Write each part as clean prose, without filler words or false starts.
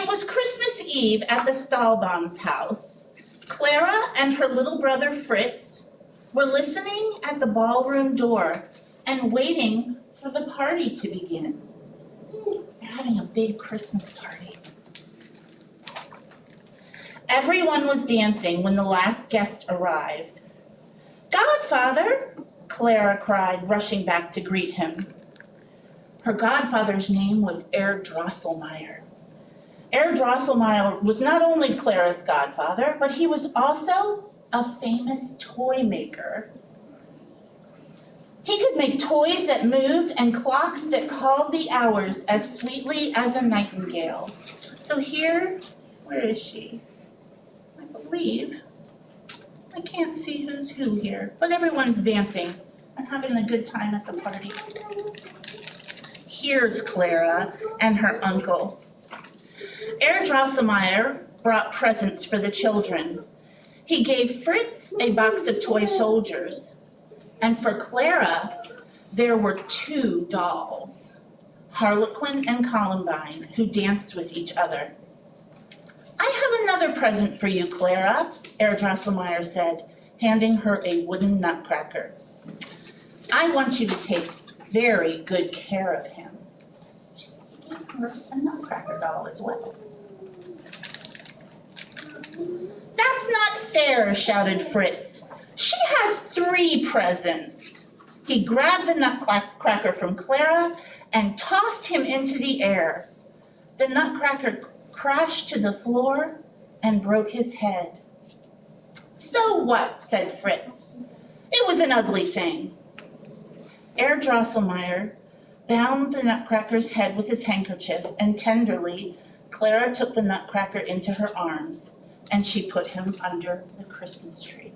was Christmas Eve at the Stahlbaum's house. Clara and her little brother Fritz were listening at the ballroom door and waiting for the party to begin. They're having a big Christmas party. Everyone was dancing when the last guest arrived. "Godfather!" Clara cried, rushing back to greet him. Her godfather's name was Herr Drosselmeyer. Herr Drosselmeyer was not only Clara's godfather, but he was also a famous toy maker. He could make toys that moved and clocks that called the hours as sweetly as a nightingale. So here, where is she? I believe, I can't see who's who here, but everyone's dancing and having a good time at the party. Here's Clara and her uncle. Herr Drosselmeyer brought presents for the children. He gave Fritz a box of toy soldiers, and for Clara, there were 2 dolls, Harlequin and Columbine, who danced with each other. "I have another present for you, Clara," Herr Drosselmeyer said, handing her a wooden nutcracker. "I want you to take very good care of him." He gave her a nutcracker doll as well. "That's not fair," shouted Fritz. "She has 3 presents." He grabbed the nutcracker from Clara and tossed him into the air. The nutcracker crashed to the floor and broke his head. "So what?" said Fritz. "It was an ugly thing." Herr Drosselmeyer bound the nutcracker's head with his handkerchief, and tenderly, Clara took the nutcracker into her arms, and she put him under the Christmas tree.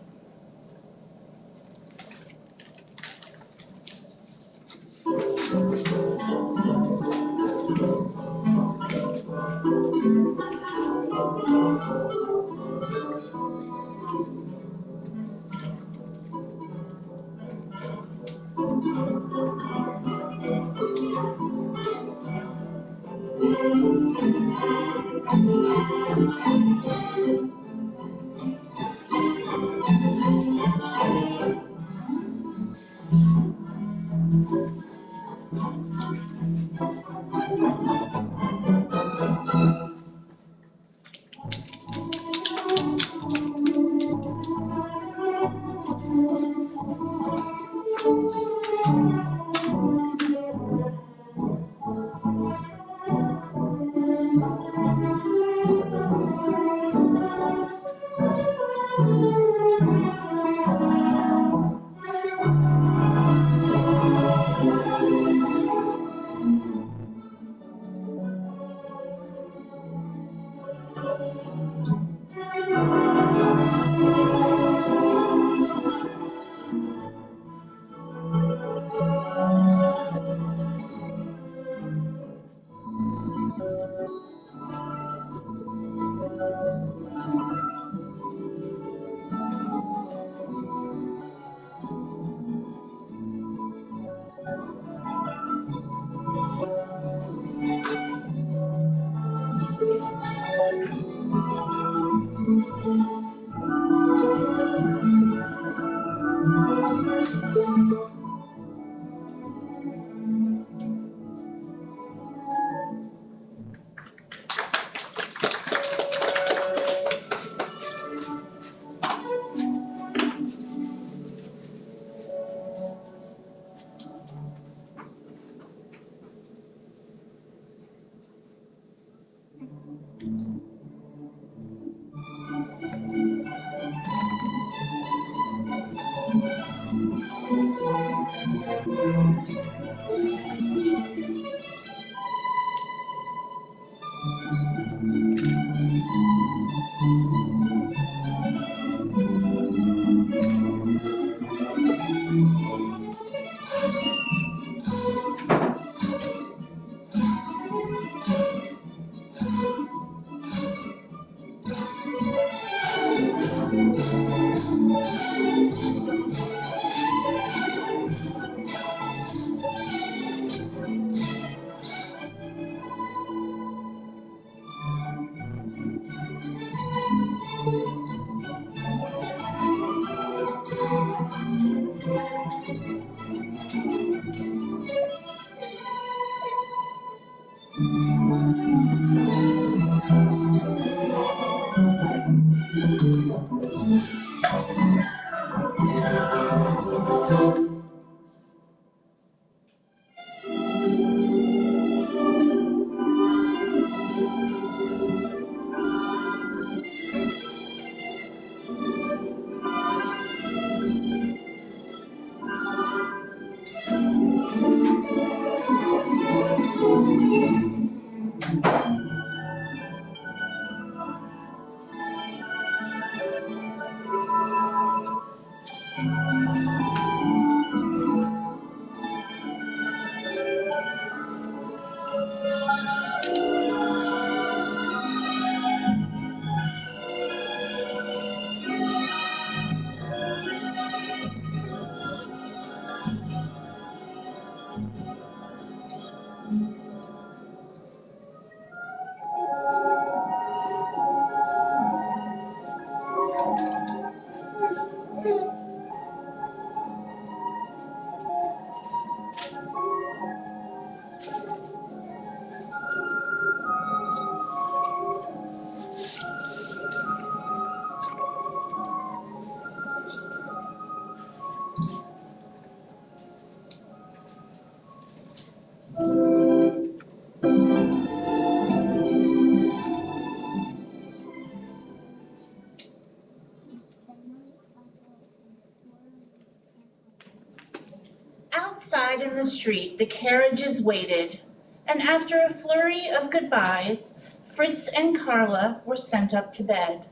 Outside in the street, the carriages waited, and after a flurry of goodbyes, Fritz and Carla were sent up to bed.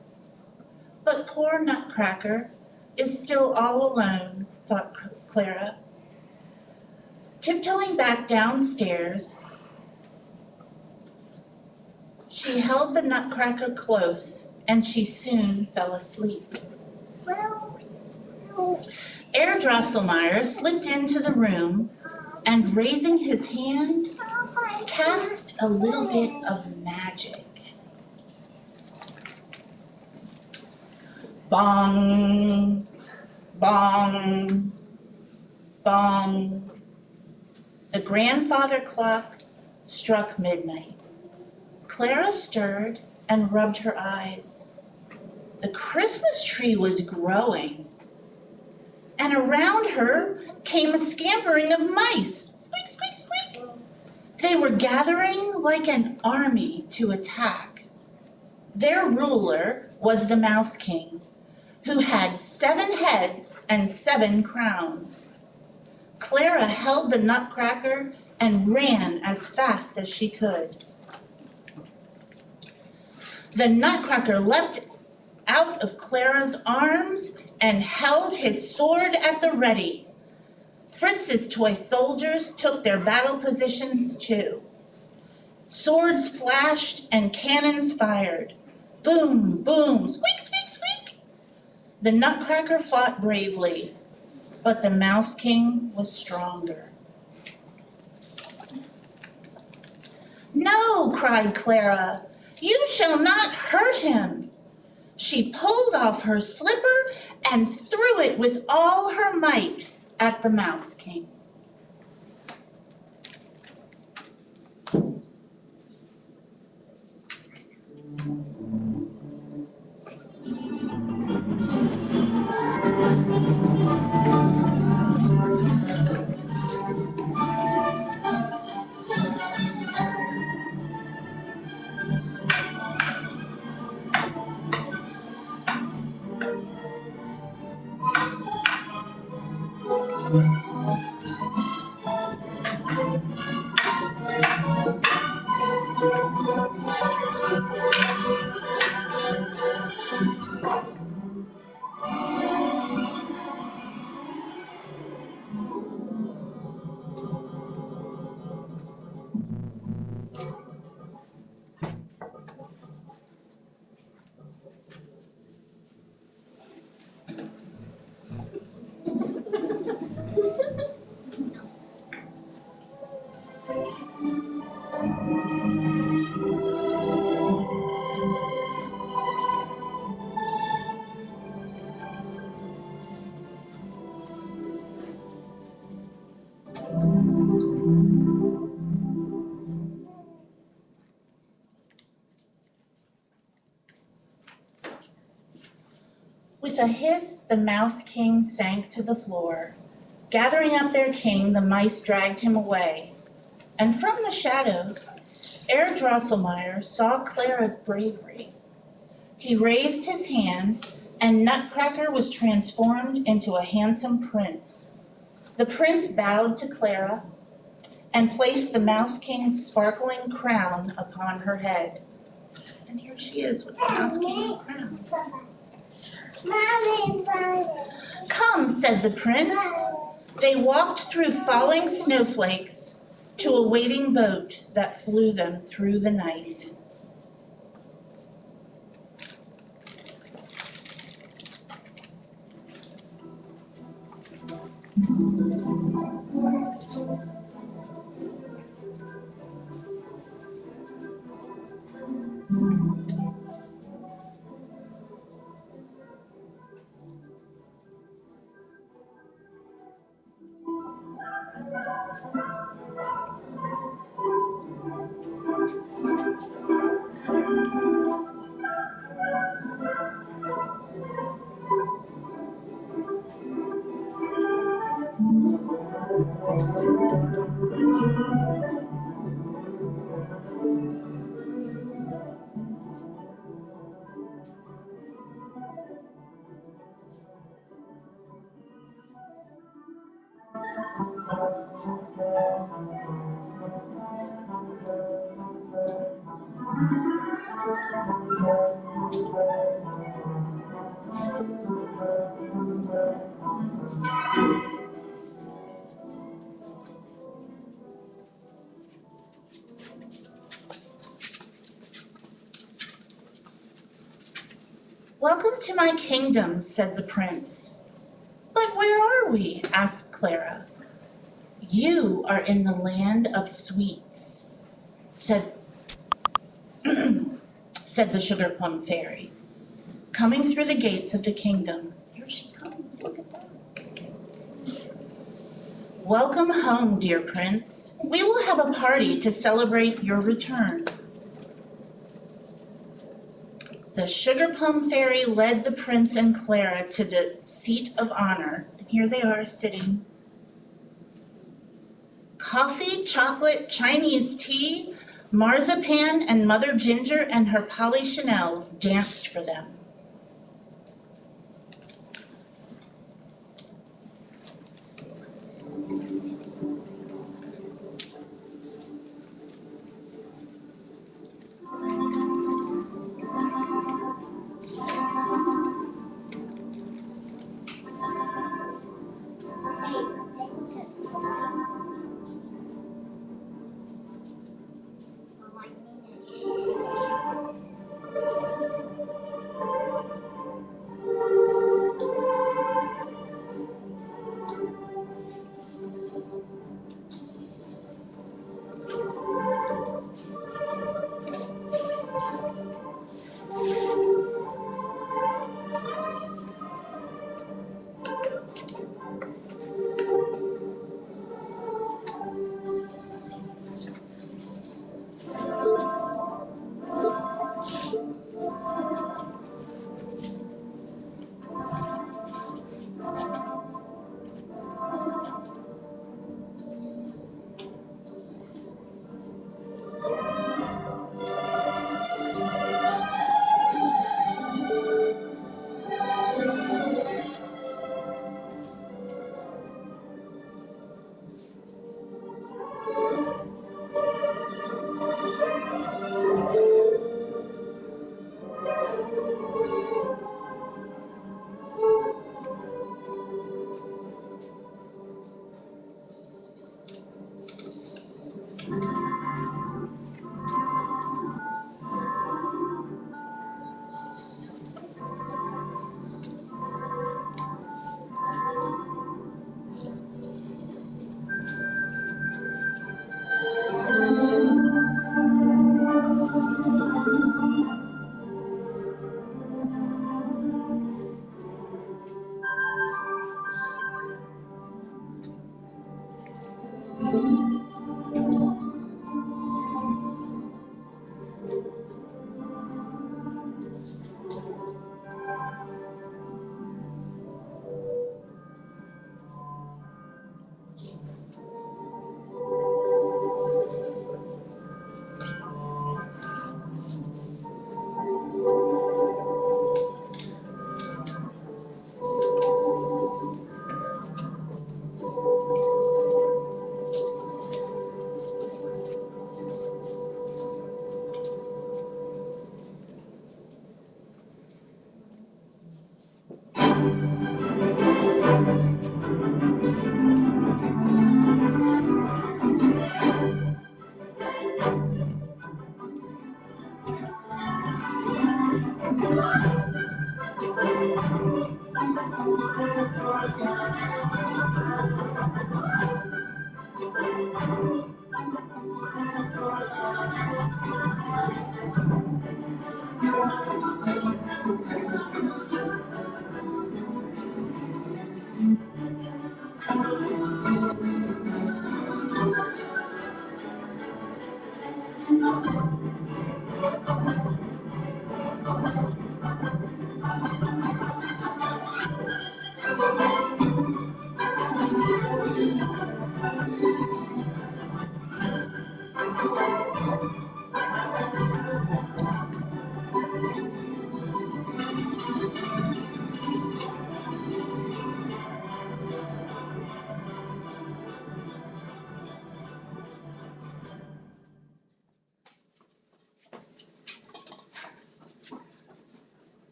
But poor Nutcracker is still all alone, thought Clara. Tiptoeing back downstairs, she held the Nutcracker close, and she soon fell asleep. Herr Drosselmeyer slipped into the room and, raising his hand, cast a little bit of magic. Bong, bong, bong. The grandfather clock struck midnight. Clara stirred and rubbed her eyes. The Christmas tree was growing, and around her came a scampering of mice. Squeak, squeak, squeak. They were gathering like an army to attack. Their ruler was the Mouse King, who had 7 heads and 7 crowns. Clara held the Nutcracker and ran as fast as she could. The Nutcracker leapt out of Clara's arms and held his sword at the ready. Fritz's toy soldiers took their battle positions too. Swords flashed and cannons fired. Boom, boom, squeak, squeak, squeak. The Nutcracker fought bravely, but the Mouse King was stronger. "No," cried Clara, "you shall not hurt him." She pulled off her slipper and threw it with all her might at the Mouse King. With a hiss, the Mouse King sank to the floor. Gathering up their king, the mice dragged him away. And from the shadows, Herr Drosselmeyer saw Clara's bravery. He raised his hand, and Nutcracker was transformed into a handsome prince. The prince bowed to Clara and placed the Mouse King's sparkling crown upon her head. And here she is with the Mouse King's crown. Come, said the prince. They walked through falling snowflakes to a waiting boat that flew them through the night. Welcome to my kingdom, said the prince. But where are we? Asked Clara. You are in the land of sweets, said said the sugar plum fairy, coming through the gates of the kingdom. Here she comes, look at that. Welcome home, dear prince. We will have a party to celebrate your return. The sugar plum fairy led the prince and Clara to the seat of honor, and here they are sitting. Coffee, chocolate, Chinese tea, marzipan, and Mother Ginger and her polychanels danced for them.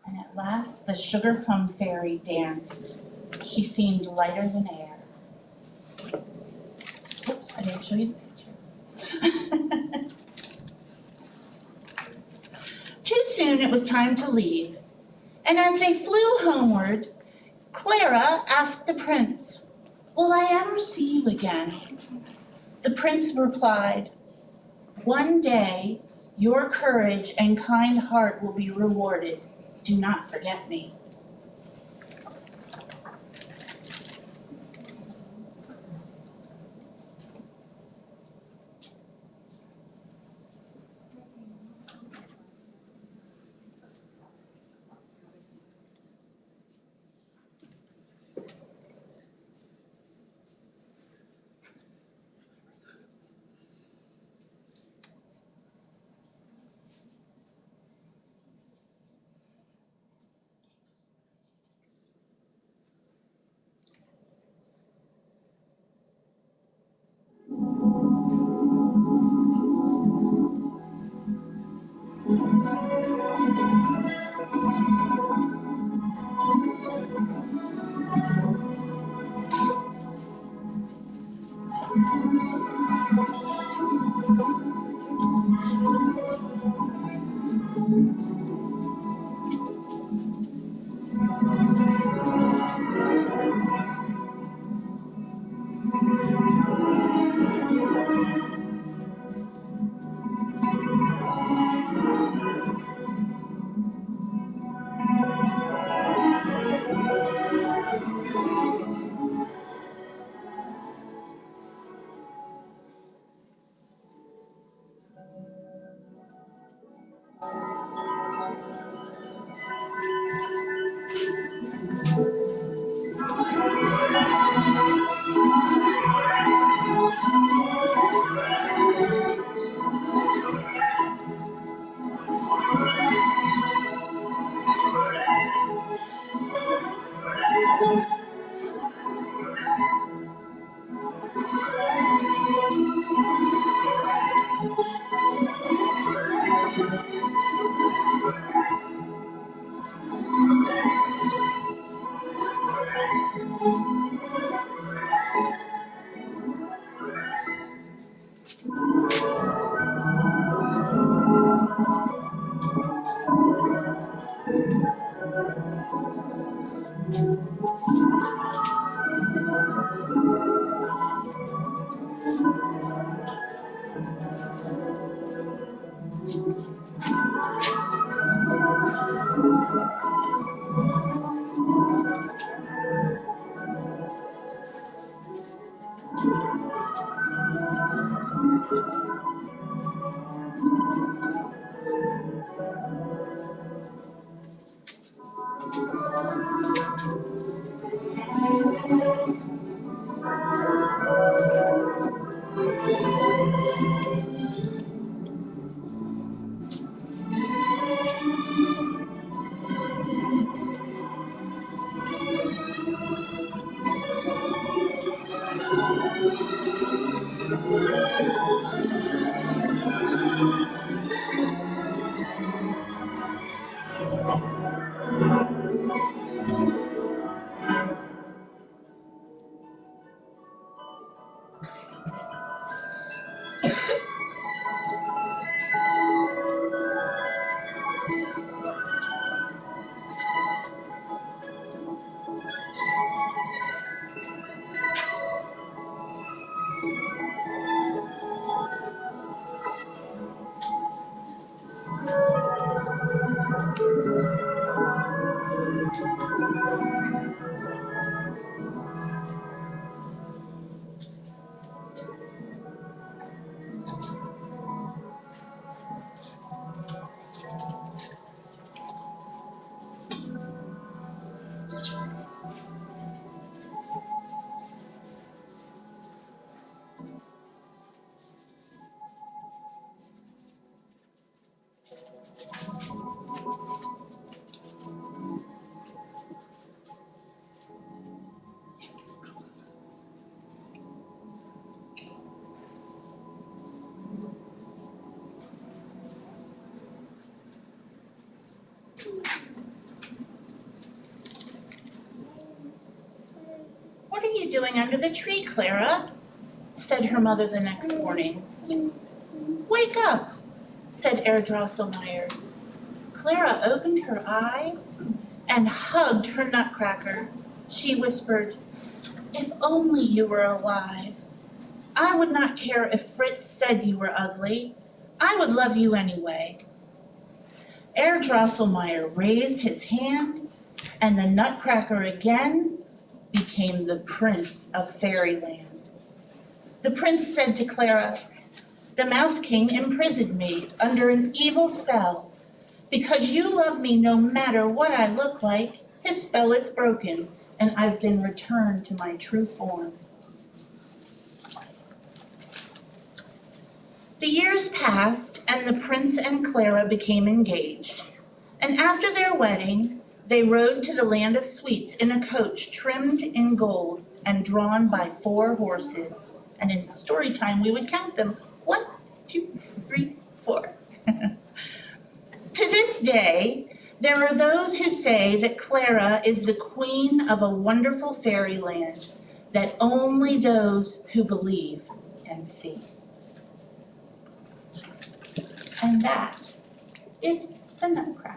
And at last the sugar plum fairy danced. She seemed lighter than air. Oops, I didn't show you the picture. Too soon it was time to leave, and as they flew homeward, Clara asked the prince, "Will I ever see you again?" The prince replied, "One day your courage and kind heart will be rewarded. Do not forget me." you doing under the tree, Clara?" said her mother the next morning. "Wake up," said Herr Drosselmeyer. Clara opened her eyes and hugged her Nutcracker. She whispered, "If only you were alive. I would not care if Fritz said you were ugly. I would love you anyway." Herr Drosselmeyer raised his hand, and the Nutcracker again became the Prince of Fairyland. The prince said to Clara, "The Mouse King imprisoned me under an evil spell. Because you love me no matter what I look like, his spell is broken, and I've been returned to my true form." The years passed, and the prince and Clara became engaged. And after their wedding, they rode to the land of sweets in a coach trimmed in gold and drawn by 4 horses. And in story time, we would count them. 1, 2, 3, 4. To this day, there are those who say that Clara is the queen of a wonderful fairyland that only those who believe can see. And that is the Nutcracker.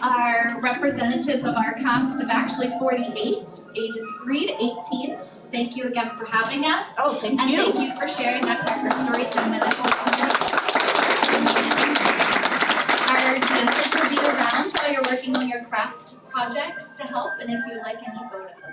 Our representatives of our cast of actually 48, ages 3 to 18. Thank you again for having us. Oh, thank and you. And thank you for sharing Nutcracker Storytime with us this evening. Our dancers will be around while you're working on your craft projects to help, and if you like any photos.